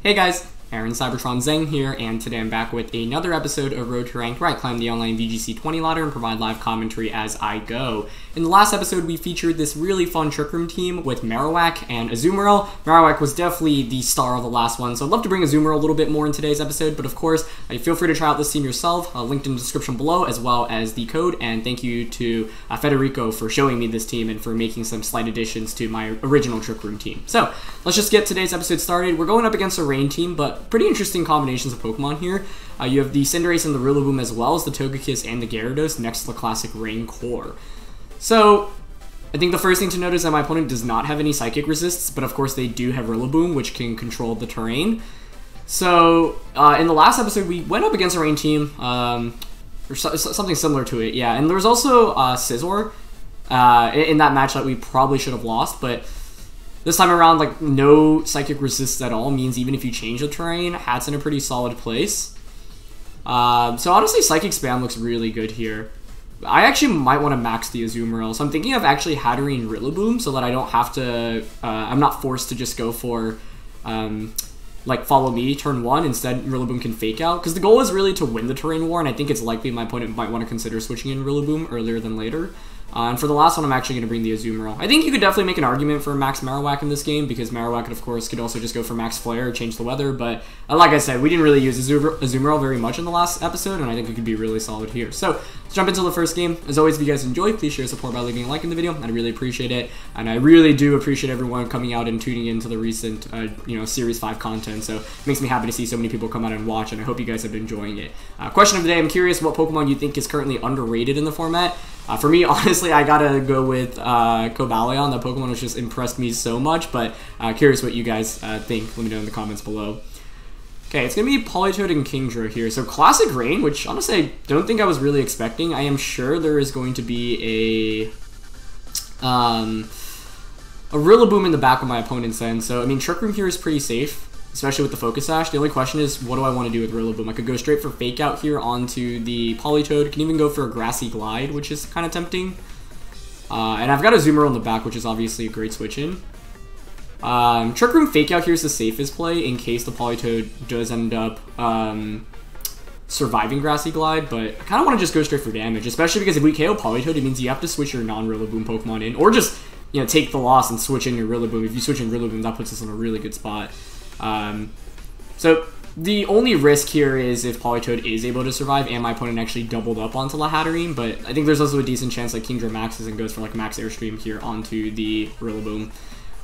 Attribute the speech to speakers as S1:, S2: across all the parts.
S1: Hey guys, Aaron Cybertron Zeng here, and today I'm back with another episode of Road to Ranked, where I climb the online VGC 20 ladder and provide live commentary as I go. In the last episode, we featured this really fun Trick Room team with Marowak and Azumarill. Marowak was definitely the star of the last one, so I'd love to bring Azumarill a little bit more in today's episode, but of course, feel free to try out this team yourself, linked in the description below, as well as the code, and thank you to Federico for showing me this team and for making some slight additions to my original Trick Room team. So, let's just get today's episode started. We're going up against a rain team, but pretty interesting combinations of Pokemon here. You have the Cinderace and the Rillaboom, as well as the Togekiss and the Gyarados next to the classic Rain Core. So, I think the first thing to note is that my opponent does not have any Psychic resists, but of course they do have Rillaboom, which can control the terrain. So, in the last episode, we went up against a rain team, or something similar to it, yeah. And there was also Scizor in that match that we probably should have lost, but this time around, like, no Psychic resists at all means even if you change the terrain, Hat's in a pretty solid place. So honestly, Psychic Spam looks really good here. I actually might want to max the Azumarill, so I'm thinking of actually Hatterene Rillaboom so that I don't have to, I'm not forced to just go for, like, Follow Me turn 1. Instead, Rillaboom can Fake Out, because the goal is really to win the terrain war, and I think it's likely my opponent might want to consider switching in Rillaboom earlier than later. And for the last one, I'm actually going to bring the Azumarill. I think you could definitely make an argument for Max Marowak in this game, because Marowak, of course, could also just go for Max Flare or change the weather, but like I said, we didn't really use Azumarill very much in the last episode, and I think it could be really solid here. So, let's jump into the first game. As always, if you guys enjoy, please share support by leaving a like in the video. I'd really appreciate it, and I really do appreciate everyone coming out and tuning into the recent, Series 5 content, so it makes me happy to see so many people come out and watch, and I hope you guys have been enjoying it. Question of the day, I'm curious what Pokemon you think is currently underrated in the format. For me, honestly, I gotta go with Cobalion. That Pokemon has just impressed me so much, but curious what you guys think. Let me know in the comments below. Okay, it's gonna be Politoed and Kingdra here. So Classic Rain, which honestly I don't think I was really expecting. I am sure there is going to be a Rillaboom in the back of my opponent's end. So I mean, Trick Room here is pretty safe, especially with the Focus Sash. The only question is, what do I want to do with Rillaboom? I could go straight for Fake Out here onto the Politoed. Can even go for a Grassy Glide, which is kind of tempting. And I've got a Azumarill in the back, which is obviously a great switch-in. Trick Room Fake Out here is the safest play in case the Politoed does end up surviving Grassy Glide, but I kind of want to just go straight for damage, especially because if we KO Politoed, it means you have to switch your non-Rillaboom Pokemon in, or just, take the loss and switch in your Rillaboom. If you switch in Rillaboom, that puts us in a really good spot. So the only risk here is if Politoed is able to survive and my opponent actually doubled up onto Hatterene, but I think there's also a decent chance like Kingdra maxes and goes for like Max Airstream here onto the Rillaboom.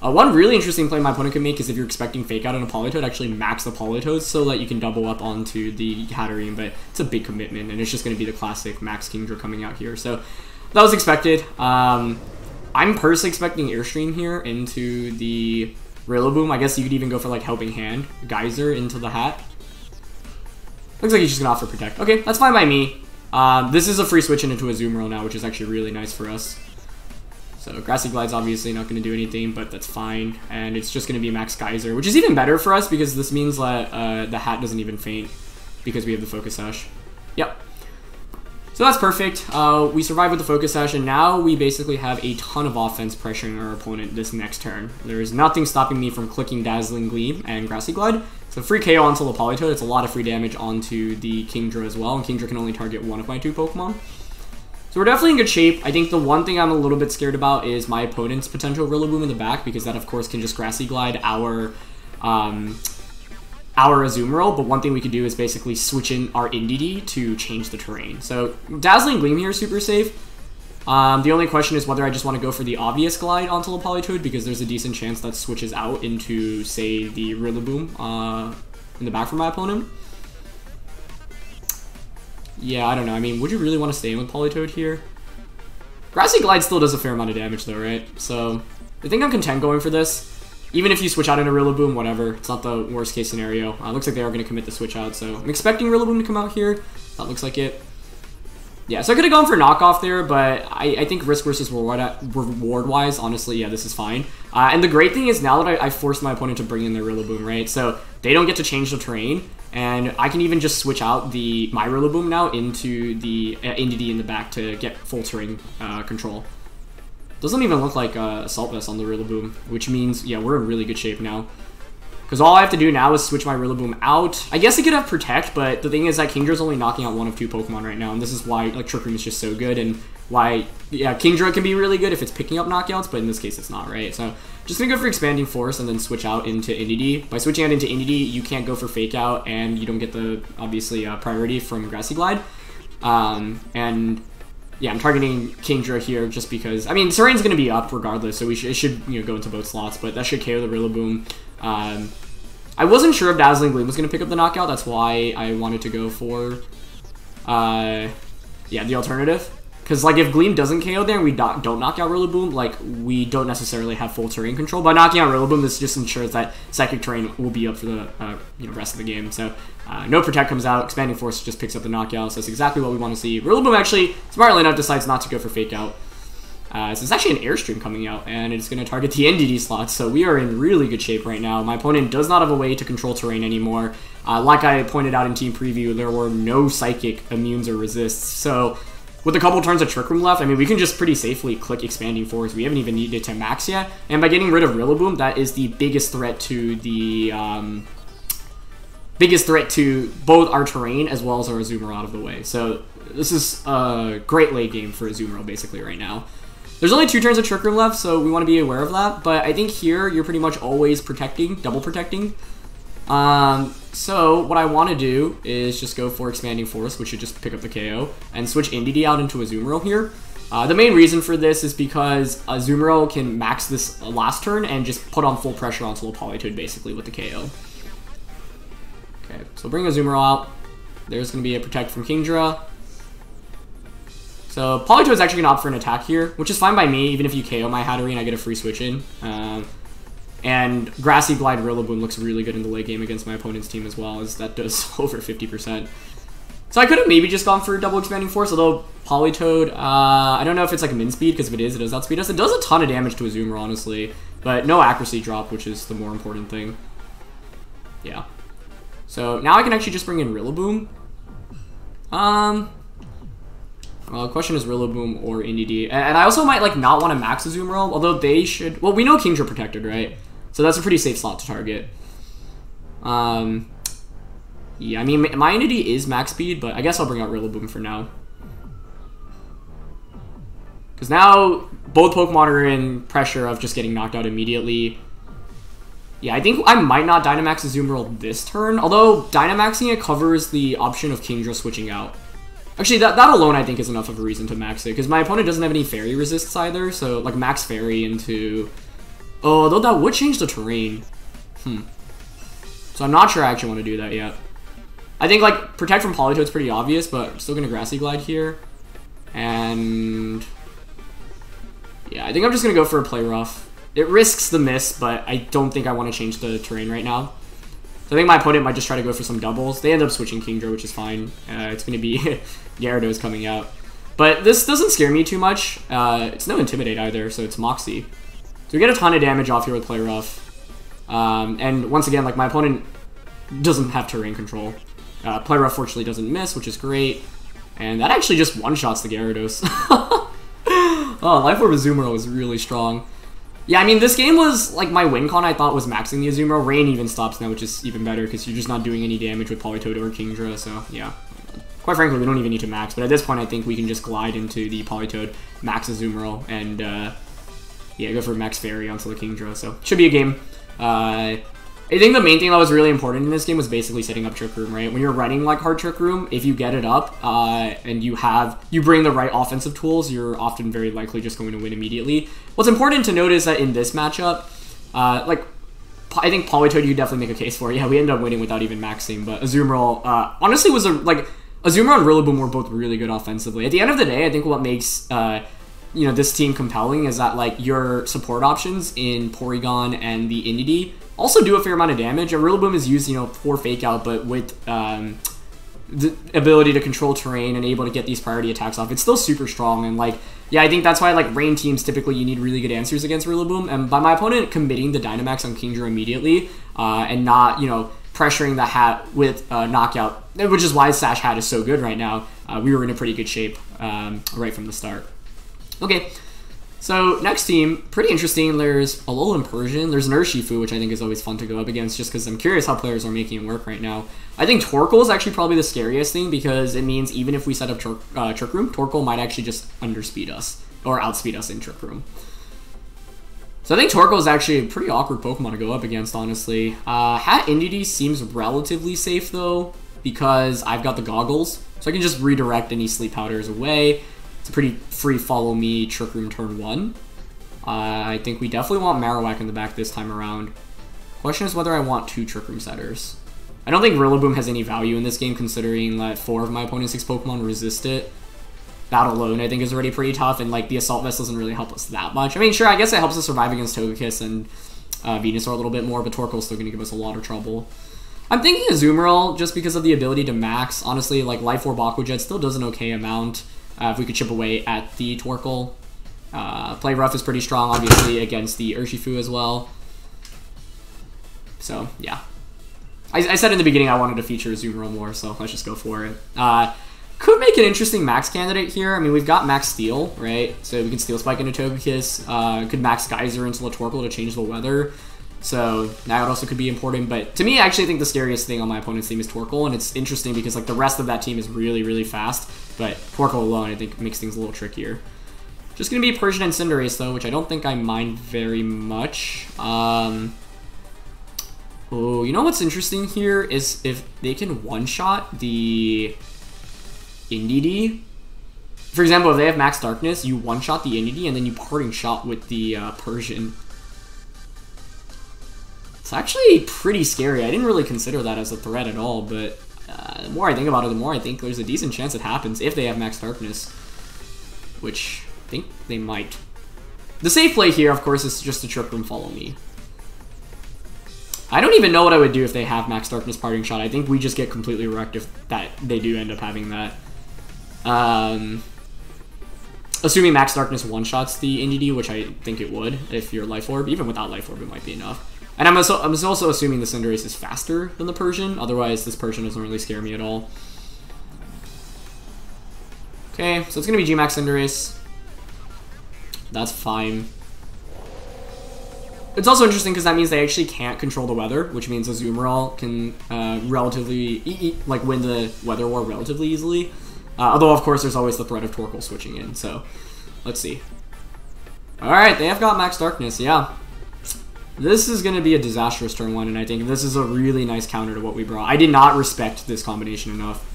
S1: One really interesting play my opponent can make is if you're expecting Fake Out on a Politoed, actually max the Politoed so that you can double up onto the Hatterene, but it's a big commitment, and it's just going to be the classic Max Kingdra coming out here. So that was expected. I'm personally expecting Airstream here into the Rillaboom. I guess you could even go for like Helping Hand, Geyser into the Hat. Looks like he's just gonna offer Protect. Okay, that's fine by me. This is a free switch into a Azumarill now, which is actually really nice for us. So Grassy Glide's obviously not gonna do anything, but that's fine. And it's just gonna be Max Geyser, which is even better for us because this means that the Hat doesn't even faint because we have the Focus Sash. Yep. So that's perfect. We survived with the Focus Sash, and now we basically have a ton of offense pressuring our opponent this next turn. There is nothing stopping me from clicking Dazzling Gleam and Grassy Glide. So free KO onto the Politoed. It's a lot of free damage onto the Kingdra as well, and Kingdra can only target one of my two Pokemon. So we're definitely in good shape. I think the one thing I'm a little bit scared about is my opponent's potential Rillaboom in the back, because that of course can just Grassy Glide our Azumarill, but one thing we could do is basically switch in our Indeedee to change the terrain. So Dazzling Gleam here is super safe. The only question is whether I just want to go for the obvious Glide onto the Politoed, because there's a decent chance that switches out into, say, the Rillaboom in the back for my opponent. Yeah, I don't know. I mean, would you really want to stay in with Politoed here? Grassy Glide still does a fair amount of damage though, right? So I think I'm content going for this. Even if you switch out into Rillaboom, whatever. It's not the worst case scenario. Looks like they are going to commit the switch out, so I'm expecting Rillaboom to come out here. That looks like it. Yeah, so I could have gone for knockoff there, but I think risk versus reward-wise, honestly, yeah, this is fine. And the great thing is now that I forced my opponent to bring in their Rillaboom, right? So they don't get to change the terrain, and I can even just switch out my Rillaboom now into the Indeedee in the back to get full terrain control. Doesn't even look like Assault Vest on the Rillaboom, which means, yeah, we're in really good shape now. Because all I have to do now is switch my Rillaboom out. I guess I could have Protect, but the thing is that Kingdra's only knocking out one of 2 Pokemon right now, and this is why like Trick Room is just so good, and why, yeah, Kingdra can be really good if it's picking up knockouts, but in this case it's not, right? So just gonna go for Expanding Force and then switch out into Indeedee. By switching out into Indeedee, you can't go for Fake Out, and you don't get the, obviously, priority from Grassy Glide. And yeah, I'm targeting Kingdra here just because, I mean, Terrain's going to be up regardless, so it should you know, go into both slots, but that should KO the Rillaboom. I wasn't sure if Dazzling Gleam was going to pick up the knockout, that's why I wanted to go for, yeah, the alternative. Because, like, if Gleam doesn't KO there and we don't knock out Rillaboom, like, we don't necessarily have full terrain control. By knocking out Rillaboom, this just ensures that Psychic Terrain will be up for the you know, rest of the game. So, no Protect comes out, Expanding Force just picks up the knockout, so that's exactly what we want to see. Rillaboom actually, smartly enough, decides not to go for Fake Out. So it's actually an Airstream coming out, and it's going to target the NDD slot, so we are in really good shape right now. My opponent does not have a way to control terrain anymore. Like I pointed out in Team Preview, there were no Psychic immunes or resists, so with a couple turns of Trick Room left, I mean, we can just pretty safely click Expanding Force. We haven't even needed to max yet. And by getting rid of Rillaboom, that is the biggest threat to the, both our terrain as well as our Azumarill out of the way. So this is a great late game for Azumarill basically right now. There's only 2 turns of Trick Room left, so we want to be aware of that. But I think here, you're pretty much always protecting, double protecting. So what I want to do is just go for Expanding Force, which should just pick up the KO, and switch Indeedee out into Azumarill here. The main reason for this is because Azumarill can max this last turn and just put on full pressure onto Politoed basically with the KO. Okay, so bring Azumarill out. There's going to be a Protect from Kingdra. So Politoed is actually going to opt for an attack here, which is fine by me, even if you KO my Hatterene and I get a free switch in. And Grassy Glide Rillaboom looks really good in the late game against my opponent's team as well, as that does over 50%. So I could have maybe just gone for double Expanding Force, although Politoed, I don't know if it's like min speed, because if it is, it does outspeed us. It does a ton of damage to Azumarill, honestly, but no accuracy drop, which is the more important thing. Yeah. So now I can actually just bring in Rillaboom. Well, the question is Rillaboom or Indeedee. And I also might like not want to max Azumarill, although they should. Well, we know Kingdra protected, right? So that's a pretty safe slot to target. Yeah, I mean, my Indeedee is max speed, but I guess I'll bring out Rillaboom for now. Because now both Pokemon are in pressure of just getting knocked out immediately. Yeah, I think I might not Dynamax Azumarill this turn, although Dynamaxing it covers the option of Kingdra switching out. Actually, that alone I think is enough of a reason to max it, because my opponent doesn't have any Fairy resists either, so like max Fairy into... Oh, although that would change the terrain. So I'm not sure I actually want to do that yet. I think like Protect from Politoed is pretty obvious, but I'm still going to Grassy Glide here. And... yeah, I think I'm just going to go for a Play Rough. It risks the miss, but I don't think I want to change the terrain right now. So I think my opponent might just try to go for some doubles. They end up switching Kingdra, which is fine. It's going to be Gyarados coming out. But this doesn't scare me too much. It's no Intimidate either, so it's Moxie. So we get a ton of damage off here with Play Rough. And once again, like my opponent doesn't have terrain control. Play Rough fortunately doesn't miss, which is great. And that actually just one-shots the Gyarados. Oh, Life Orb Azumarill was really strong. Yeah, I mean, this game was, like, my win con I thought was maxing the Azumarill. Rain even stops now, which is even better, because you're just not doing any damage with Politoed or Kingdra, so, yeah. Quite frankly, we don't even need to max, but at this point, I think we can just glide into the Politoed, max Azumarill, and, yeah, go for max Fairy onto the Kingdra, so, should be a game. I think the main thing that was really important in this game was basically setting up Trick Room, right? When you're running like hard Trick Room, if you get it up and you bring the right offensive tools, you're often very likely just going to win immediately. What's important to note is that in this matchup, like I think Politoed you could definitely make a case for. Yeah, we ended up winning without even maxing, but Azumarill honestly was like Azumarill and Rillaboom were both really good offensively. At the end of the day, I think what makes you know, this team compelling is that like your support options in Porygon and the Indeedee also do a fair amount of damage. A Rillaboom is used, you know, for Fake Out, but with the ability to control terrain and able to get these priority attacks off, it's still super strong. And like, yeah, I think that's why like Rain teams typically you need really good answers against Rillaboom. And by my opponent committing the Dynamax on Kingdra immediately and not, you know, pressuring the Hat with Knockout, which is why Sash Hat is so good right now, we were in a pretty good shape right from the start. Okay. So, next team, pretty interesting. There's Alolan Persian. There's an Urshifu, which I think is always fun to go up against just because I'm curious how players are making it work right now. I think Torkoal is actually probably the scariest thing because it means even if we set up Trick Room, Torkoal might actually just underspeed us or outspeed us in Trick Room. So I think Torkoal is actually a pretty awkward Pokemon to go up against, honestly. Hat Indeedee seems relatively safe, though, because I've got the goggles. So I can just redirect any Sleep Powders away. It's a pretty free follow me Trick Room turn 1. I think we definitely want Marowak in the back this time around. Question is whether I want 2 Trick Room setters. I don't think Rillaboom has any value in this game considering that 4 of my opponent's 6 Pokemon resist it. That alone I think is already pretty tough, and like the Assault Vest doesn't really help us that much. I mean, sure, I guess it helps us survive against Togekiss and Venusaur a little bit more, but Torkoal's still going to give us a lot of trouble. I'm thinking Azumarill just because of the ability to max. Honestly, like Life Orb Aqua Jet still does an okay amount. If we could chip away at the Torkoal. Play Rough is pretty strong, obviously, against the Urshifu as well. So, yeah. I said in the beginning I wanted to feature Azumarill more, so let's just go for it. Could make an interesting max candidate here. I mean, we've got Max Steel, right? So we can Steel Spike into Togekiss. Could Max Geyser into Torkoal to change the weather. So that also could be important. But to me, I actually think the scariest thing on my opponent's team is Torkoal. And it's interesting because like the rest of that team is really, really fast. But Torkoal alone, I think, makes things a little trickier. Just going to be Persian and Cinderace, though, which I don't think I mind very much. Oh, you know what's interesting here is if they can one-shot the Indeedee. For example, if they have Max Darkness, you one-shot the Indeedee, and then you parting shot with the Persian. It's actually pretty scary. I didn't really consider that as a threat at all, but the more I think about it, the more I think there's a decent chance it happens if they have Max Darkness, which I think they might. The safe play here, of course, is just to Trick Room Follow Me. I don't even know what I would do if they have Max Darkness Parting Shot. I think we just get completely wrecked if they do end up having that. Assuming Max Darkness one-shots the Indeedee, which I think it would if you're Life Orb. Even without Life Orb, it might be enough. And I'm also assuming the Cinderace is faster than the Persian. Otherwise, this Persian doesn't really scare me at all. Okay, so it's going to be G-Max Cinderace. That's fine. It's also interesting because that means they actually can't control the weather, which means Azumarill can relatively win the Weather War relatively easily. Although, of course, there's always the threat of Torkoal switching in, so let's see. Alright, they have got Max Darkness, yeah. This is going to be a disastrous turn 1, and I think this is a really nice counter to what we brought. I did not respect this combination enough.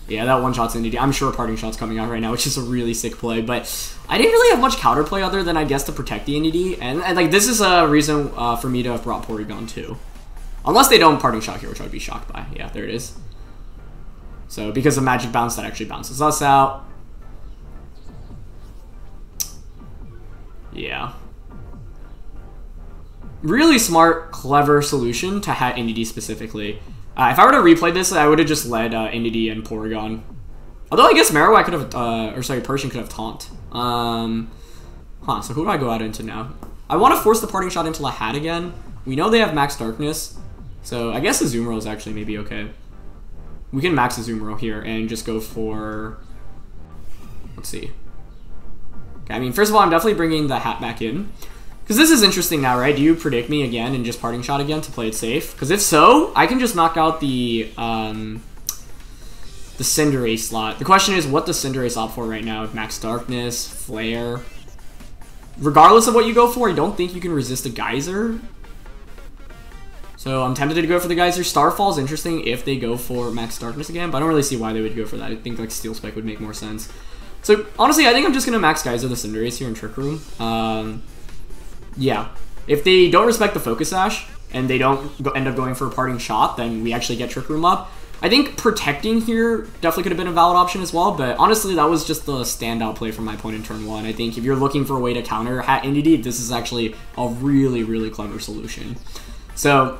S1: Yeah, that one-shot's Indeedee. I'm sure Parting Shot's coming out right now, which is a really sick play, but I didn't really have much counterplay other than, I guess, to protect the Indeedee, and like, this is a reason for me to have brought Porygon too. Unless they don't Parting Shot here, which I would be shocked by. Yeah, there it is. So, because of Magic Bounce, that actually bounces us out. Yeah. Really smart, clever solution to Hat Indeedee specifically. If I were to replay this, I would have just led Indeedee and Porygon. Although I guess Marowak could have, Persian could have Taunt. So who do I go out into now? I want to force the Parting Shot into the Hat again. We know they have Max Darkness, so I guess Azumarill is actually maybe okay. We can Max Azumarill here and just go for... Let's see. Okay, I mean, first of all, I'm definitely bringing the Hat back in. Because this is interesting now, right? Do you predict me again and just Parting Shot again to play it safe? Because if so, I can just knock out the Cinderace slot. The question is, what does Cinderace opt for right now? Max Darkness, Flare. Regardless of what you go for, I don't think you can resist a Geyser. So I'm tempted to go for the Geyser. Starfall is interesting if they go for Max Darkness again, but I don't really see why they would go for that. I think like Steel Spike would make more sense. So honestly, I think I'm just going to Max Geyser the Cinderace here in Trick Room. Yeah, if they don't respect the Focus Sash and they don't end up going for a Parting Shot, then we actually get Trick Room up. I think protecting here definitely could have been a valid option as well, but honestly, that was just the standout play from my opponent in turn 1. I think if you're looking for a way to counter Hat Indeedee, this is actually a really, really clever solution. So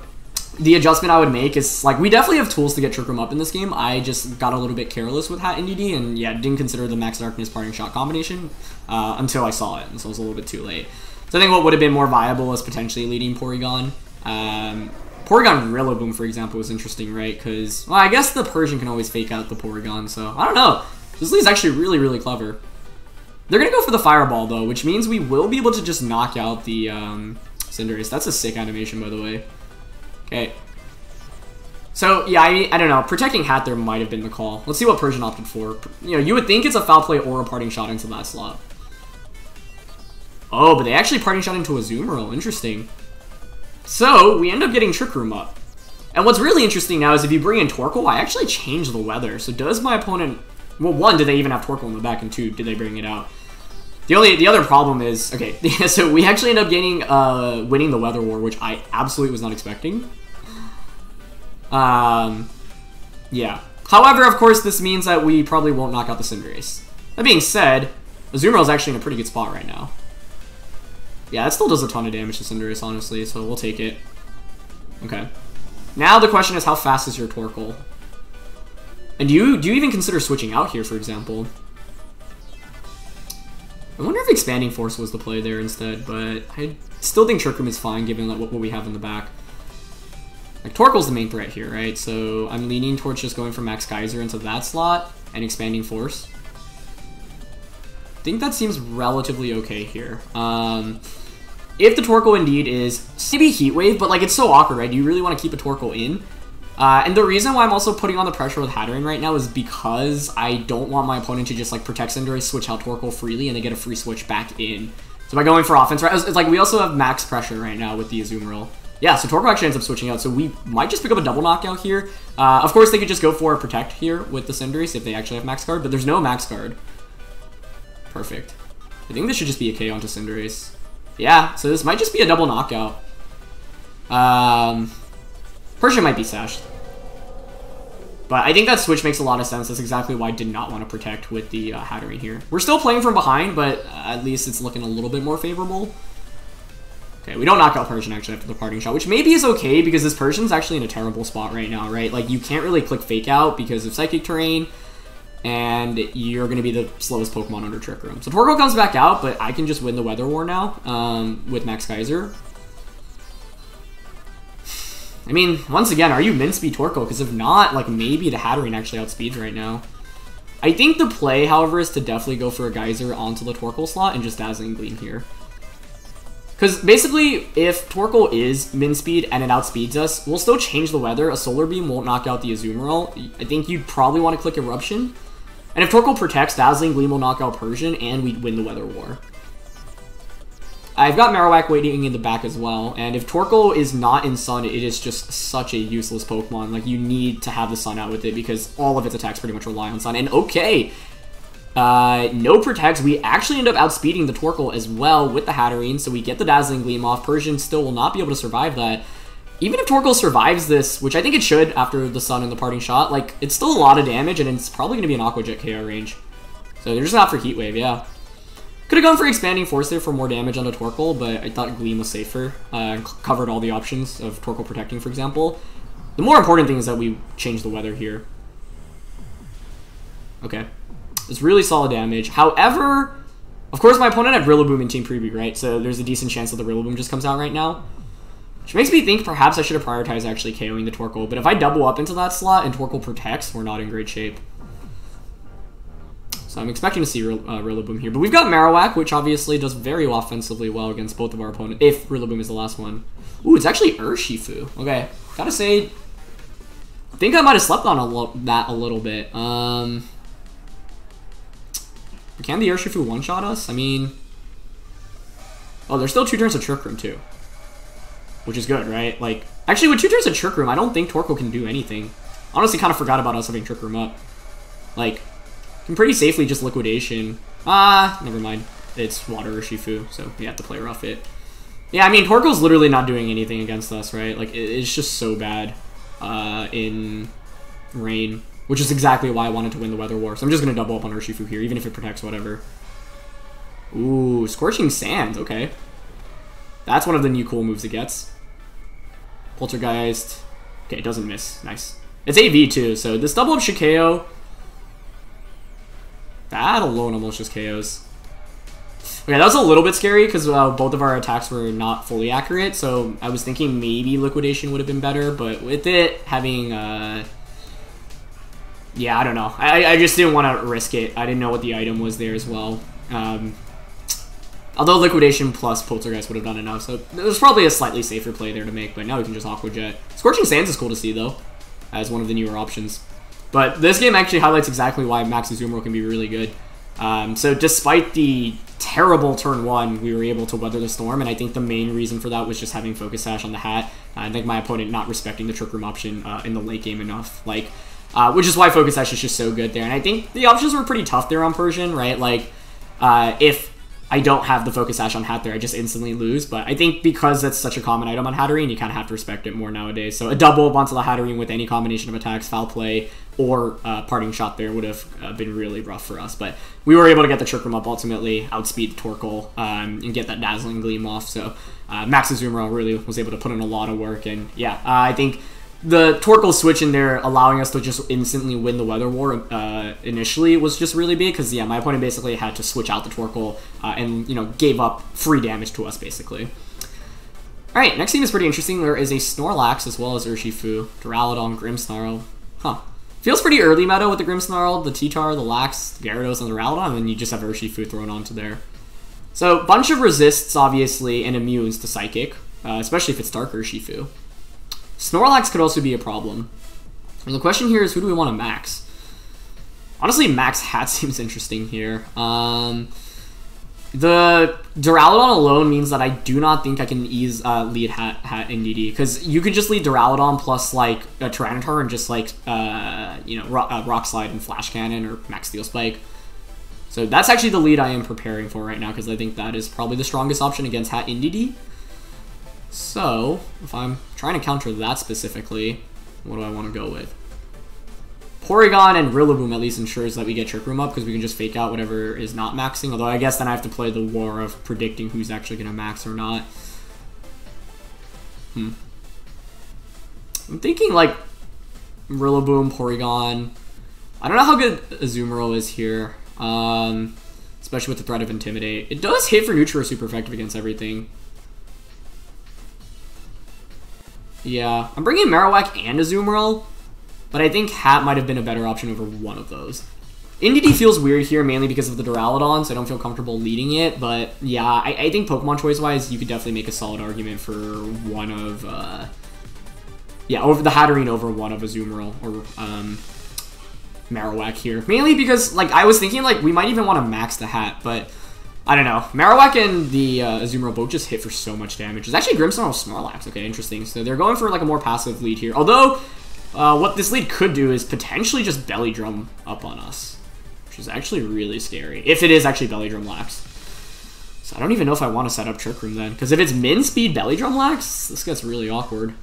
S1: the adjustment I would make is, like, we definitely have tools to get Trick Room up in this game. I just got a little bit careless with Hat Indeedee and, yeah, didn't consider the Max Darkness Parting Shot combination until I saw it, and so it was a little bit too late. So I think what would have been more viable is potentially leading Porygon. Porygon Rillaboom, for example, was interesting, right? Because, well, I guess the Persian can always fake out the Porygon, so I don't know. This lead is actually really, really clever. They're going to go for the Fireball, though, which means we will be able to just knock out the Cinderace. That's a sick animation, by the way. Okay. So, yeah, I don't know. Protecting Hat there might have been the call. Let's see what Persian opted for. You know, you would think it's a Foul Play or a Parting Shot into that slot. Oh, but they actually Parting Shot into a Azumarill. Interesting. So, we end up getting Trick Room up. And what's really interesting now is if you bring in Torkoal, I actually changed the weather. So does my opponent... Well, one, did they even have Torkoal in the back? And two, did they bring it out? The other problem is... Okay, so we actually end up getting, winning the Weather War, which I absolutely was not expecting. Yeah. However, of course, this means that we probably won't knock out the Cinderace. That being said, Azumarill is actually in a pretty good spot right now. Yeah, that still does a ton of damage to Cinderace, honestly, so we'll take it. Okay. Now the question is, how fast is your Torkoal? And do you even consider switching out here, for example? I wonder if Expanding Force was the play there instead, but I still think Trick Room is fine given like, what we have in the back. Like, Torkoal's the main threat here, right? So I'm leaning towards just going for Max Geyser into that slot and Expanding Force. I think that seems relatively okay here. If the Torkoal indeed is maybe Heat Wave, but like it's so awkward, right? Do you really want to keep a Torkoal in? And the reason why I'm also putting on the pressure with Hatterene right now is because I don't want my opponent to just like protect Cinderace, switch out Torkoal freely, and they get a free switch back in. So by going for offense, right? It's like we also have max pressure right now with the Azumarill. Yeah, so Torkoal actually ends up switching out, so we might just pick up a double knockout here. Of course, they could just go for a Protect here with the Cinderace if they actually have Max Guard, but there's no Max Guard. Perfect. I think this should just be a KO onto Cinderace. Yeah, so this might just be a double knockout. Persian might be sashed. But I think that switch makes a lot of sense. That's exactly why I did not want to Protect with the Hatterene here. We're still playing from behind, but at least it's looking a little bit more favorable. Okay, we don't knock out Persian actually after the Parting Shot, which maybe is okay because this Persian's actually in a terrible spot right now, right? Like, you can't really click Fake Out because of Psychic Terrain, and you're going to be the slowest Pokemon under Trick Room. So Torkoal comes back out, but I can just win the Weather War now with Max Geyser. I mean, once again, are you Min Speed Torkoal? Because if not, like, maybe the Hatterene actually outspeeds right now. I think the play, however, is to definitely go for a Geyser onto the Torkoal slot and just Dazzling Gleam here. Because basically, if Torkoal is Min Speed and it outspeeds us, we'll still change the weather. A Solar Beam won't knock out the Azumarill. I think you'd probably want to click Eruption. And if Torkoal protects, Dazzling Gleam will knock out Persian, and we win the Weather War. I've got Marowak waiting in the back as well, and if Torkoal is not in Sun, it is just such a useless Pokemon. Like, you need to have the Sun out with it because all of its attacks pretty much rely on Sun. And okay, no protects. We actually end up outspeeding the Torkoal as well with the Hatterene, so we get the Dazzling Gleam off. Persian still will not be able to survive that. Even if Torkoal survives this, which I think it should after the Sun and the Parting Shot, like, it's still a lot of damage, and it's probably going to be an Aqua Jet KO range. So they're just not for Heat Wave, yeah. Could have gone for Expanding Force there for more damage on the Torkoal, but I thought Gleam was safer. Covered all the options of Torkoal protecting, for example. The more important thing is that we change the weather here. Okay. It's really solid damage. However, of course my opponent had Rillaboom in Team Preview, right? So there's a decent chance that the Rillaboom just comes out right now. Which makes me think perhaps I should have prioritized actually KOing the Torkoal. But if I double up into that slot and Torkoal protects, we're not in great shape. So I'm expecting to see Rillaboom here. But we've got Marowak, which obviously does very offensively well against both of our opponents. If Rillaboom is the last one. Ooh, it's actually Urshifu. Okay, gotta say, I think I might have slept on that a little bit. Can the Urshifu one-shot us? I mean... Oh, there's still 2 turns of Trick Room, too. Which is good, right? Like, actually, with 2 turns of Trick Room, I don't think Torkoal can do anything. Honestly, kind of forgot about us having Trick Room up. Like... can pretty safely just Liquidation. Never mind. It's Water Urshifu, so we have to play rough it. Yeah, I mean, Torkoal's literally not doing anything against us, right? Like, it's just so bad in Rain, which is exactly why I wanted to win the Weather War. So I'm just going to double up on Urshifu here, even if it protects whatever. Ooh, Scorching Sand, okay. That's one of the new cool moves it gets. Poltergeist. Okay, it doesn't miss. Nice. It's AV too, so this double up should KO. That alone almost just KOs. Okay, that was a little bit scary because both of our attacks were not fully accurate, so I was thinking maybe Liquidation would have been better, but with it having, yeah, I don't know. I just didn't want to risk it. I didn't know what the item was there as well. Although Liquidation plus Poltergeist would have done enough, so there's probably a slightly safer play there to make, but now we can just Aqua Jet. Scorching Sands is cool to see, though, as one of the newer options. But this game actually highlights exactly why Max Azumarill can be really good. So despite the terrible turn 1, we were able to weather the storm, and I think the main reason for that was just having Focus Sash on the hat. I think my opponent not respecting the Trick Room option in the late game enough, like, which is why Focus Sash is just so good there. And I think the options were pretty tough there on Persian, right? Like, if I don't have the Focus Sash on Hat there, I just instantly lose. But I think because that's such a common item on Hatterene, you kind of have to respect it more nowadays. So a double up onto the Hatterene with any combination of attacks, Foul Play, or Parting Shot there would have been really rough for us. But we were able to get the Trick Room up ultimately, outspeed Torkoal, and get that Dazzling Gleam off. So Max Azumarill really was able to put in a lot of work. And yeah, I think the Torkoal switch in there allowing us to just instantly win the Weather War initially was just really big because, yeah, my opponent basically had to switch out the Torkoal and, you know, gave up free damage to us, basically. Alright, next team is pretty interesting. There is a Snorlax as well as Urshifu, Duraludon, Grimmsnarl. Huh. Feels pretty early meta with the Grimmsnarl, the T-Tar, the Lax, Gyarados, and the Duraludon, and then you just have Urshifu thrown onto there. So, bunch of resists, obviously, and immunes to Psychic, especially if it's Dark Urshifu. Snorlax could also be a problem. And the question here is, who do we want to max? Honestly, max Hat seems interesting here. The Duraludon alone means that I do not think I can lead Hat in DD, because you could just lead Duraludon plus, like, a Tyranitar and just, like, you know, Rock Slide and Flash Cannon or Max Steel Spike. So that's actually the lead I am preparing for right now, because I think that is probably the strongest option against Hat in DD. So, if I'm trying to counter that specifically, what do I want to go with? Porygon and Rillaboom at least ensures that we get Trick Room up, because we can just fake out whatever is not maxing, although I guess then I have to play the war of predicting who's actually going to max or not. I'm thinking, like, Rillaboom, Porygon. I don't know how good Azumarill is here, especially with the threat of Intimidate. It does hit for neutral, super effective against everything. Yeah, I'm bringing Marowak and Azumarill, but I think Hat might have been a better option over one of those. NDD feels weird here, mainly because of the Duraludon, so I don't feel comfortable leading it, but yeah, I think Pokemon choice-wise, you could definitely make a solid argument for one of, yeah, over the Hatterene over one of Azumarill, or, Marowak here. Mainly because, like, I was thinking, like, we might even want to max the Hat, but I don't know. Marowak and the Azumarill both just hit for so much damage. It's actually Grimmsnarl Snorlax. Okay, interesting. So they're going for like a more passive lead here. Although, what this lead could do is potentially just Belly Drum up on us, which is actually really scary. If it is actually Belly Drum Lax. So I don't even know if I want to set up Trick Room then. Because if it's min speed Belly Drum Lax, this gets really awkward.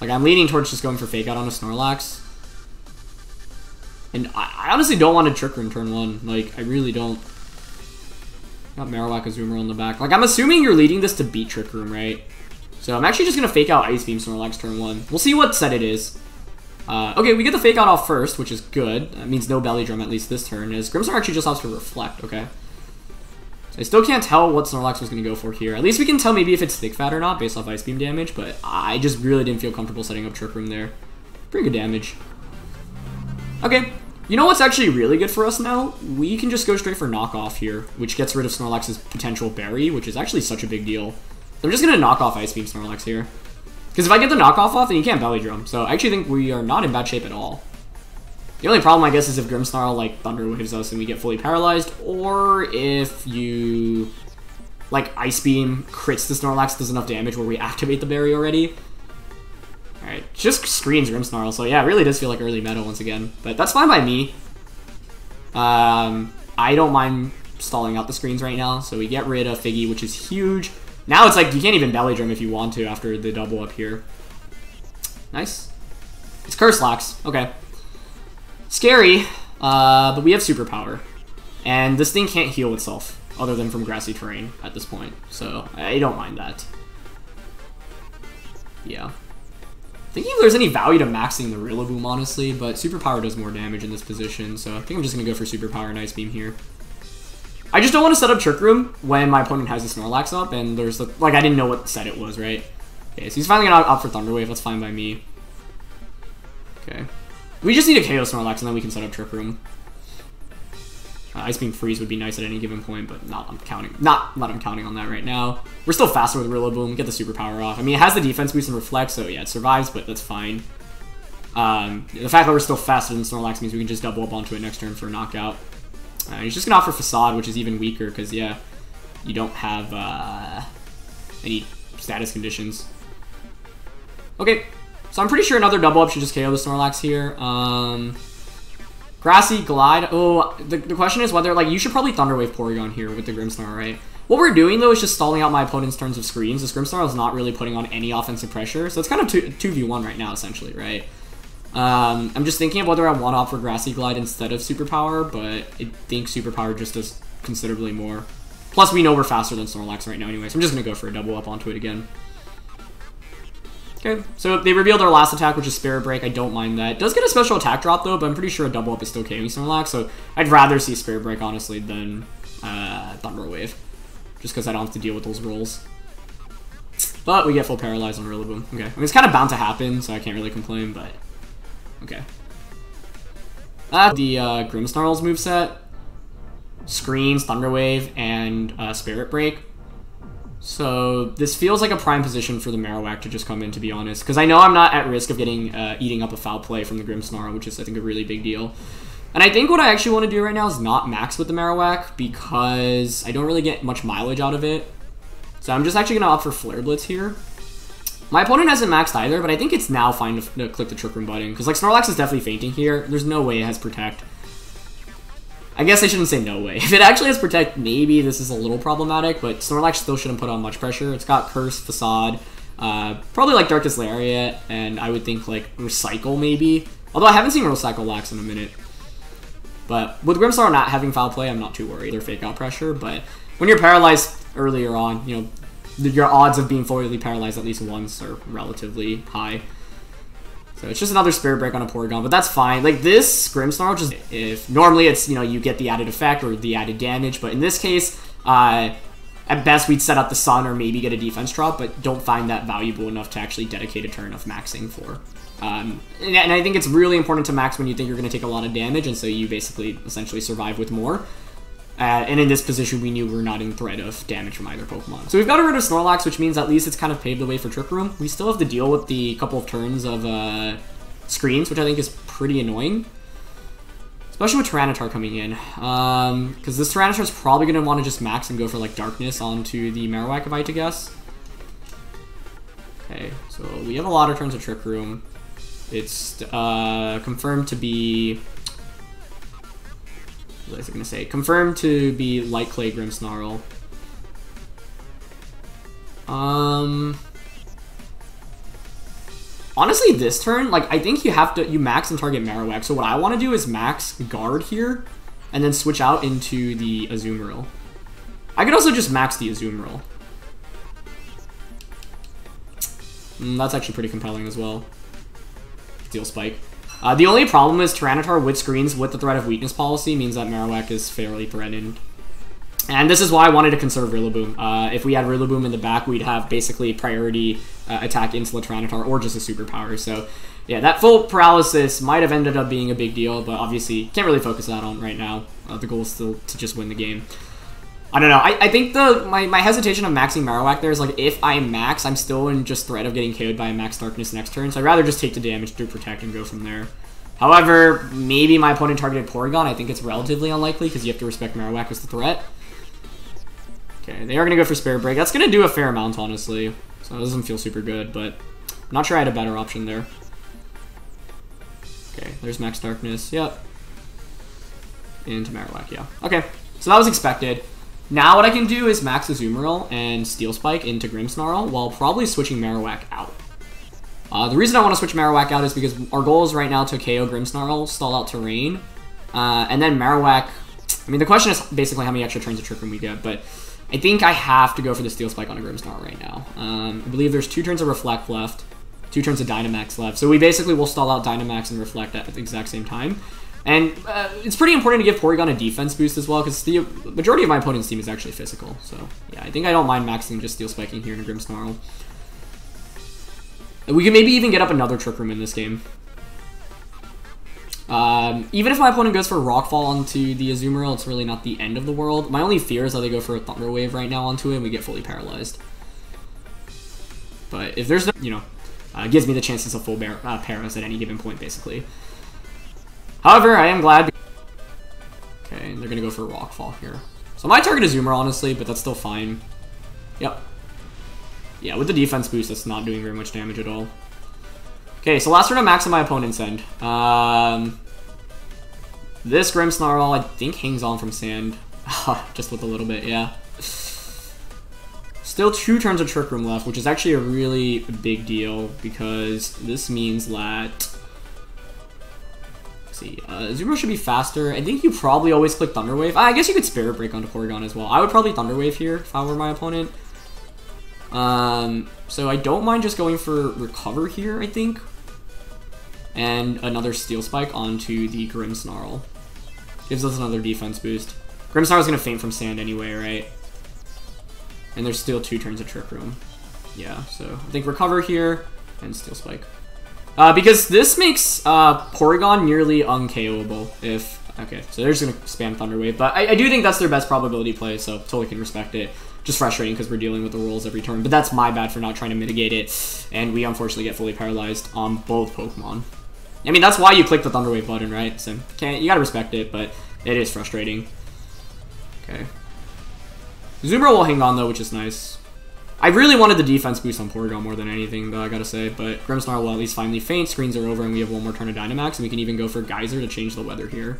S1: Like, I'm leaning towards just going for Fake Out on a Snorlax. And I honestly don't want to Trick Room turn 1. Like, I really don't. Got Marowak, Azumarill in the back. Like, I'm assuming you're leading this to beat Trick Room, right? So I'm actually just going to Fake Out Ice Beam Snorlax turn 1. We'll see what set it is. Okay, we get the Fake Out off first, which is good. That means no Belly Drum at least this turn, as Grimmsnarl actually just opts for Reflect, okay. So I still can't tell what Snorlax was going to go for here. At least we can tell maybe if it's Thick Fat or not, based off Ice Beam damage, but I just really didn't feel comfortable setting up Trick Room there. Pretty good damage. Okay, you know what's actually really good for us now? We can just go straight for Knockoff here, which gets rid of Snorlax's potential Berry, which is actually such a big deal. So I'm just going to knock off Ice Beam Snorlax here. Because if I get the knockoff off, then you can't Belly Drum. So I actually think we are not in bad shape at all. The only problem, I guess, is if Grimmsnarl, like, Thunder Waves us and we get fully paralyzed, or if you, like, Ice Beam crits the Snorlax, does enough damage where we activate the Berry already. Alright, just screens Grimmsnarl, so yeah, it really does feel like early meta once again. But that's fine by me. I don't mind stalling out the screens right now, so we get rid of Figgy, which is huge. Now it's like, you can't even Belly Drum if you want to after the double up here. Nice. It's Curse-Lax, okay. Scary, but we have Superpower. And this thing can't heal itself, other than from grassy terrain at this point. So, I don't mind that. Yeah. Thinking if there's any value to maxing the Rillaboom, honestly, but Superpower does more damage in this position, so I think I'm just going to go for Superpower and Ice Beam here. I just don't want to set up Trick Room when my opponent has the Snorlax up, and there's the, like, I didn't know what set it was, right? Okay, so he's finally going to opt for Thunder Wave, that's fine by me. Okay. We just need to KO Snorlax, and then we can set up Trick Room. Ice Beam Freeze would be nice at any given point, but I'm counting on that right now. We're still faster with Rillaboom. Get the superpower off. I mean, it has the defense boost and Reflect, so yeah, it survives, but that's fine. The fact that we're still faster than Snorlax means we can just double up onto it next turn for a knockout. He's just gonna offer Facade, which is even weaker, because yeah, you don't have any status conditions. Okay, so I'm pretty sure another double up should just KO the Snorlax here. Grassy Glide. Oh, the question is whether, like, you should probably Thunder Wave Porygon here with the Grimmsnarl, right? What we're doing, though, is just stalling out my opponent's turns of screens. This Grimmsnarl is not really putting on any offensive pressure, so it's kind of 2v1 right now, essentially, right? I'm just thinking of whether I want to opt for Grassy Glide instead of Superpower, but I think Superpower just does considerably more. Plus, we know we're faster than Snorlax right now anyway, so I'm just going to go for a double up onto it again. Okay, so they revealed their last attack, which is Spirit Break. I don't mind that. It does get a special attack drop, though, but I'm pretty sure a double up is still KOing Snorlax, so I'd rather see Spirit Break, honestly, than Thunder Wave, just because I don't have to deal with those rolls. But we get full Paralyze on Rillaboom. Okay, I mean, it's kind of bound to happen, so I can't really complain, but okay. The Grimmsnarl's moveset, Screens, Thunder Wave, and Spirit Break. So this feels like a prime position for the Marowak to just come in, to be honest, because I know I'm not at risk of getting eating up a foul play from the Grimmsnarl, which is, I think, a really big deal. And I think what I actually want to do right now is not max with the Marowak, because I don't really get much mileage out of it. So I'm just actually going to opt for Flare Blitz here. My opponent hasn't maxed either, but I think it's now fine to click the Trick Room button, because like Snorlax is definitely fainting here. There's no way it has Protect. I guess I shouldn't say no way. If it actually has Protect, maybe this is a little problematic, but Snorlax still shouldn't put on much pressure. It's got Curse, Facade, probably like Darkest Lariat, and I would think like Recycle maybe. Although I haven't seen Recycle Lax in a minute. But with Grimmsnarl not having Foul Play, I'm not too worried. They're Fake Out Pressure, but when you're paralyzed earlier on, you know, your odds of being fully paralyzed at least once are relatively high. So it's just another Spirit Break on a Porygon, but that's fine. Like this Grimmsnarl, just if normally it's, you know, you get the added effect or the added damage, but in this case, at best we'd set up the Sun or maybe get a defense drop, but don't find that valuable enough to actually dedicate a turn of maxing for. And I think it's really important to max when you think you're going to take a lot of damage, and so you basically essentially survive with more. And in this position, we knew we were not in threat of damage from either Pokemon. So we've got rid of Snorlax, which means at least it's kind of paved the way for Trick Room. We still have to deal with the couple of turns of screens, which I think is pretty annoying. Especially with Tyranitar coming in. Because this Tyranitar is probably going to want to just max and go for like Darkness onto the Marowak, if I had to guess. Okay, so we have a lot of turns of Trick Room. It's confirmed to be... What was I going to say? Confirmed to be Light Clay Grimmsnarl. Honestly, this turn, like, I think you max and target Marowak. So what I want to do is max Guard here, and then switch out into the Azumarill. I could also just max the Azumarill. That's actually pretty compelling as well. Steel Spike. The only problem is Tyranitar with screens with the Threat of Weakness policy means that Marowak is fairly threatened. And this is why I wanted to conserve Rillaboom. If we had Rillaboom in the back, we'd have basically priority attack into the Tyranitar or just a superpower. So yeah, that full paralysis might have ended up being a big deal, but obviously can't really focus that on right now. The goal is still to just win the game. I don't know. I think my hesitation of maxing Marowak there is like if I max, I'm still in just threat of getting KO'd by a Max Darkness next turn, so I'd rather just take the damage through Protect and go from there. However, maybe my opponent targeted Porygon. I think it's relatively unlikely because you have to respect Marowak as the threat. Okay, they are going to go for Spirit Break. That's going to do a fair amount, honestly. So it doesn't feel super good, but I'm not sure I had a better option there. Okay, there's Max Darkness. Yep. Into Marowak, yeah. Okay, so that was expected. Now what I can do is max Azumarill and Steel Spike into Grimmsnarl while probably switching Marowak out. The reason I want to switch Marowak out is because our goal is right now to KO Grimmsnarl, stall out Terrain, and then Marowak... I mean, the question is basically how many extra turns of Trick Room we get, but I think I have to go for the Steel Spike on a Grimmsnarl right now. I believe there's 2 turns of Reflect left, 2 turns of Dynamax left, so we basically will stall out Dynamax and Reflect at the exact same time. And it's pretty important to give Porygon a defense boost as well, because the majority of my opponent's team is actually physical. So, yeah, I think I don't mind maxing just Steel Spiking here in a Grimmsnarl. We can maybe even get up another Trick Room in this game. Even if my opponent goes for Rockfall onto the Azumarill, it's really not the end of the world. My only fear is that they go for a Thunder Wave right now onto it and we get fully paralyzed. But if there's no, you know, it gives me the chances of full paras at any given point, basically. However, I am glad. Okay, they're gonna go for a Rockfall here. So my target is Azumarill, honestly, but that's still fine. Yep. Yeah, with the defense boost, that's not doing very much damage at all. Okay, so last turn I max on my opponent's end. This Grimmsnarl, I think, hangs on from Sand. Just with a little bit, yeah. Still 2 turns of Trick Room left, which is actually a really big deal, because this means that... Let's see, Azumarill should be faster. I think you probably always click Thunder Wave. I guess you could Spirit Break onto Porygon as well. I would probably Thunder Wave here if I were my opponent. So I don't mind just going for Recover here, I think. And another Steel Spike onto the Grimmsnarl. Gives us another defense boost. Grimmsnarl's gonna faint from Sand anyway, right? And there's still 2 turns of Trick Room. Yeah, so I think Recover here and Steel Spike. Because this makes Porygon nearly un-KOable if... Okay, so they're just gonna spam Thunder Wave. But I do think that's their best probability play, so totally can respect it. Just frustrating because we're dealing with the rolls every turn. But that's my bad for not trying to mitigate it. And we unfortunately get fully paralyzed on both Pokemon. I mean, that's why you click the Thunder Wave button, right? So you gotta respect it, but it is frustrating. Okay. Azumarill will hang on though, which is nice. I really wanted the defense boost on Porygon more than anything, though, I gotta say. But Grimmsnarl will at least finally faint. Screens are over, and we have 1 more turn of Dynamax, and we can even go for Geyser to change the weather here.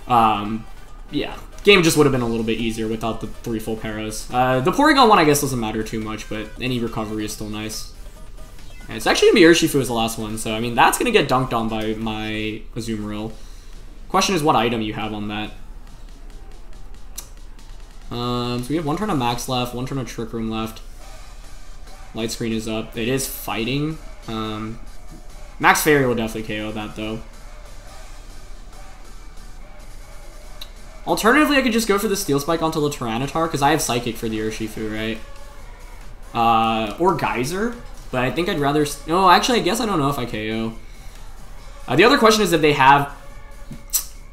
S1: Yeah. Game just would have been a little bit easier without the 3 full paras. The Porygon one, I guess, doesn't matter too much, but any recovery is still nice. And it's actually going to be Urshifu as the last one, so, I mean, that's going to get dunked on by my Azumarill. Question is what item you have on that. So we have 1 turn of Max left, 1 turn of Trick Room left. Light Screen is up. It is fighting. Max Fairy will definitely KO that, though. Alternatively, I could just go for the Steel Spike onto the Tyranitar, because I have Psychic for the Urshifu, right? Or Geyser, but I think I'd rather... No, actually, I guess I don't know if I KO. The other question is if they have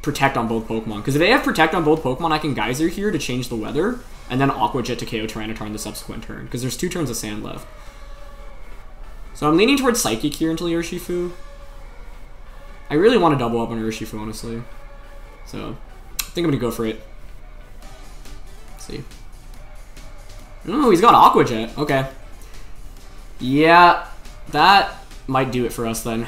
S1: Protect on both Pokemon, because if they have Protect on both Pokemon, I can Geyser here to change the weather, and then Aqua Jet to KO Tyranitar in the subsequent turn, because there's 2 turns of Sand left. So I'm leaning towards Psychic here until Urshifu. I really want to double up on Urshifu, honestly. So... I think I'm gonna go for it. Let's see. Oh, he's got Aqua Jet. Okay. Yeah, that might do it for us then.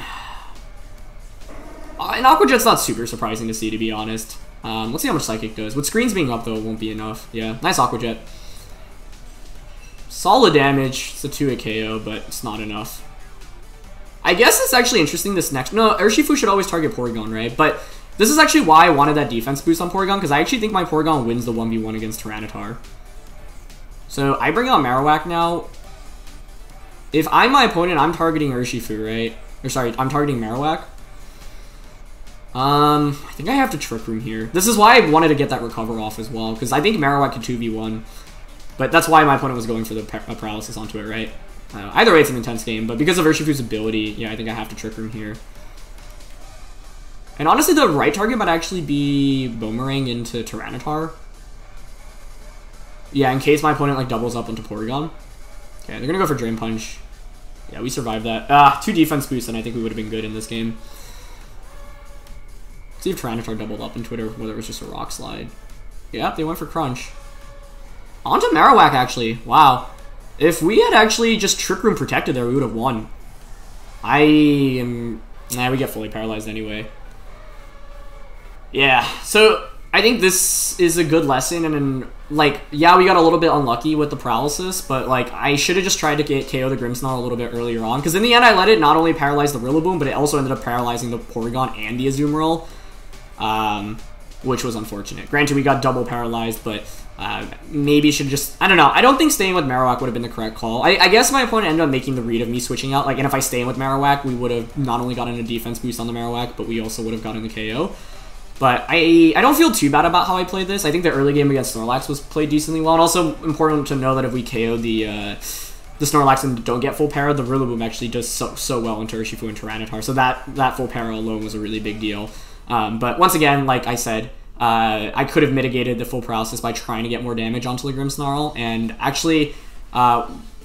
S1: And Aqua Jet's not super surprising to see, to be honest. Let's see how much Psychic does. With screens being up, though, it won't be enough. Yeah, nice Aqua Jet. Solid damage. It's a 2-hit KO, but it's not enough. I guess it's actually interesting this next... No, Urshifu should always target Porygon, right? But... This is actually why I wanted that defense boost on Porygon, because I actually think my Porygon wins the 1v1 against Tyranitar. So I bring out Marowak now. If I'm my opponent, I'm targeting Urshifu, right? Or sorry, I'm targeting Marowak. I think I have to Trick Room here. This is why I wanted to get that Recover off as well, because I think Marowak could 2v1. But that's why my opponent was going for the Paralysis onto it, right? Either way, it's an intense game, but because of Urshifu's ability, yeah, I think I have to Trick Room here. And honestly, the right target might actually be Boomerang into Tyranitar. Yeah, in case my opponent like doubles up onto Porygon. Okay, they're gonna go for Drain Punch. Yeah, we survived that. 2 defense boosts, and I think we would have been good in this game. Let's see if Tyranitar doubled up into it, or whether it was just a Rock Slide. Yeah, they went for Crunch. Onto Marowak, actually. Wow. If we had actually just Trick Room protected there, we would have won. Nah, we get fully paralyzed anyway. Yeah, so I think this is a good lesson, and like, yeah, we got a little bit unlucky with the paralysis, but like, I should have just tried to get KO the Grimmsnarl a little bit earlier on, because in the end, I let it not only paralyze the Rillaboom, but it also ended up paralyzing the Porygon and the Azumarill, which was unfortunate. Granted, we got double paralyzed, but maybe should just, I don't know. I don't think staying with Marowak would have been the correct call. I guess my opponent ended up making the read of me switching out, like, and if I stay with Marowak, we would have not only gotten a defense boost on the Marowak, but we also would have gotten the KO. But I don't feel too bad about how I played this. I think the early game against Snorlax was played decently well, and also important to know that if we KO the the Snorlax don't get full para, the Rillaboom actually does so well into Urshifu and Tyranitar. So that full para alone was a really big deal. But once again, like I said, I could have mitigated the full paralysis by trying to get more damage onto the Grimmsnarl, and actually,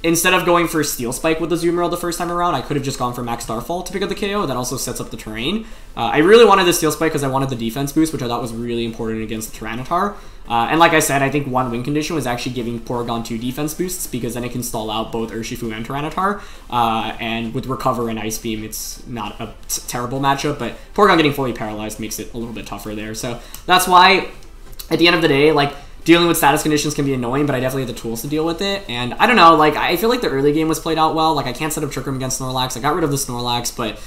S1: instead of going for Steel Spike with the Azumarill the first time around, I could have just gone for Max Starfall to pick up the KO. That also sets up the terrain. I really wanted the Steel Spike because I wanted the defense boost, which I thought was really important against the Tyranitar. And like I said, I think one win condition was actually giving Porygon 2 defense boosts, because then it can stall out both Urshifu and Tyranitar. And with Recover and Ice Beam, it's not a terrible matchup, but Porygon getting fully paralyzed makes it a little bit tougher there. So that's why, at the end of the day, like, dealing with status conditions can be annoying, but I definitely have the tools to deal with it. And I don't know, like, I feel like the early game was played out well. Like, I can't set up Trick Room against Snorlax. I got rid of the Snorlax, but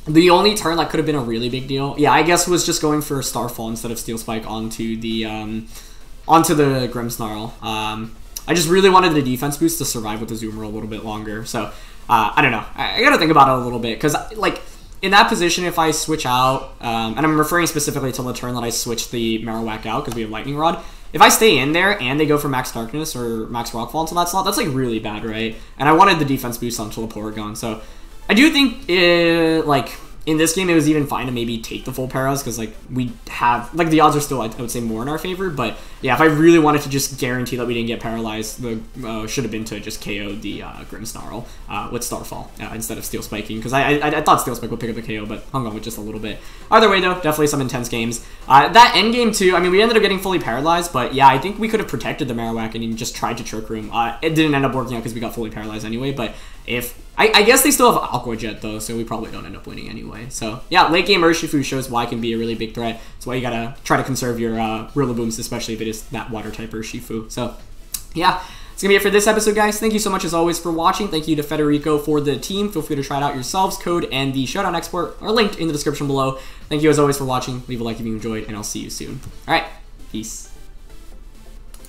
S1: the only turn that could have been a really big deal, yeah, I guess, was just going for Starfall instead of Steel Spike onto the Grimmsnarl. I just really wanted the defense boost to survive with the Azumarill a little bit longer. So, I don't know. I gotta think about it a little bit, because, like, in that position, if I switch out, and I'm referring specifically to the turn that I switched the Marowak out because we have Lightning Rod, if I stay in there and they go for Max Darkness or Max Rockfall into that slot, that's, like, really bad, right? And I wanted the defense boost onto the Porygon, so I do think, like, in this game, it was even fine to maybe take the full paras, because, like, we have, like, the odds are still, I would say, more in our favor. But yeah, if I really wanted to just guarantee that we didn't get paralyzed, the should have been to just KO the Grimmsnarl with Starfall instead of Steel Spiking, because I thought Steel Spike would pick up the KO, but hung on with just a little bit. Either way, though, definitely some intense games. That end game too, I mean, we ended up getting fully paralyzed, but yeah, I think we could have protected the Marowak and even just tried to Trick Room. It didn't end up working out because we got fully paralyzed anyway, but if I guess they still have Aqua Jet, though, so we probably don't end up winning anyway. So, yeah, late game Urshifu shows why it can be a really big threat. That's why you gotta try to conserve your Rillabooms, especially if it is that water-type Urshifu. So, yeah, it's gonna be it for this episode, guys. Thank you so much, as always, for watching. Thank you to Federico for the team. Feel free to try it out yourselves. Code and the Showdown export are linked in the description below. Thank you, as always, for watching. Leave a like if you enjoyed, and I'll see you soon. All right, peace.